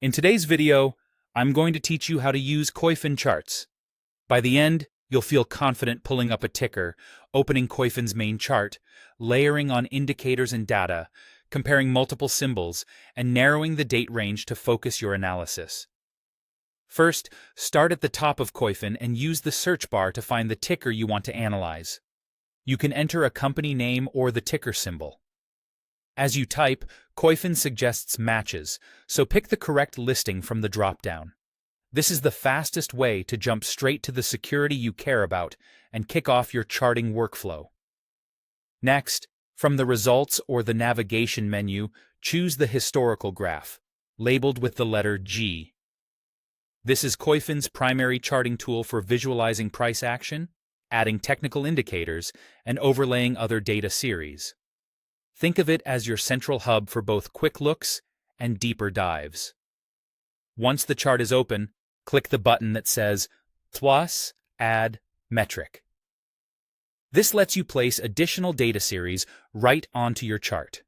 In today's video, I'm going to teach you how to use Koyfin Charts. By the end, you'll feel confident pulling up a ticker, opening Koyfin's main chart, layering on indicators and data, comparing multiple symbols, and narrowing the date range to focus your analysis. First, start at the top of Koyfin and use the search bar to find the ticker you want to analyze. You can enter a company name or the ticker symbol. As you type, Koyfin suggests matches, so pick the correct listing from the drop-down. This is the fastest way to jump straight to the security you care about and kick off your charting workflow. Next, from the results or the navigation menu, choose the historical graph, labeled with the letter G. This is Koyfin's primary charting tool for visualizing price action, adding technical indicators, and overlaying other data series. Think of it as your central hub for both quick looks and deeper dives. Once the chart is open, click the button that says Plus Add Metric. This lets you place additional data series right onto your chart.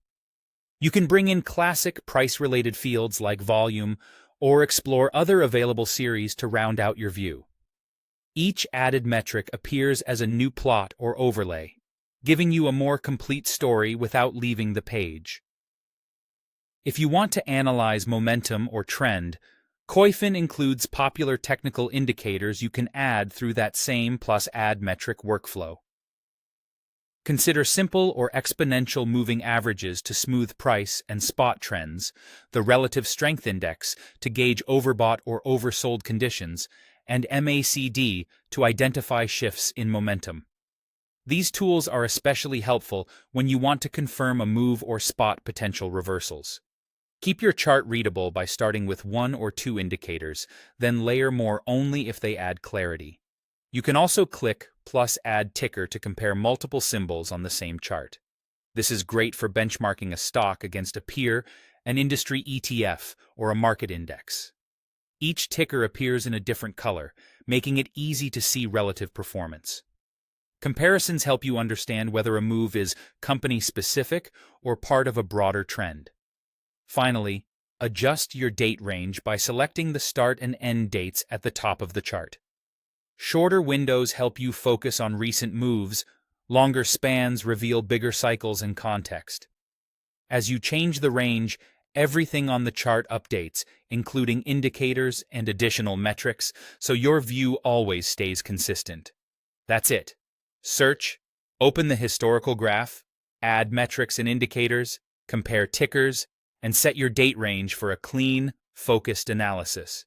You can bring in classic price-related fields like volume or explore other available series to round out your view. Each added metric appears as a new plot or overlay, giving you a more complete story without leaving the page. If you want to analyze momentum or trend, Koyfin includes popular technical indicators you can add through that same plus add metric workflow. Consider simple or exponential moving averages to smooth price and spot trends, the relative strength index to gauge overbought or oversold conditions, and MACD to identify shifts in momentum. These tools are especially helpful when you want to confirm a move or spot potential reversals. Keep your chart readable by starting with one or two indicators, then layer more only if they add clarity. You can also click plus add ticker to compare multiple symbols on the same chart. This is great for benchmarking a stock against a peer, an industry ETF, or a market index. Each ticker appears in a different color, making it easy to see relative performance. Comparisons help you understand whether a move is company-specific or part of a broader trend. Finally, adjust your date range by selecting the start and end dates at the top of the chart. Shorter windows help you focus on recent moves, longer spans reveal bigger cycles and context. As you change the range, everything on the chart updates, including indicators and additional metrics, so your view always stays consistent. That's it. Search, open the historical graph, add metrics and indicators, compare tickers, and set your date range for a clean, focused analysis.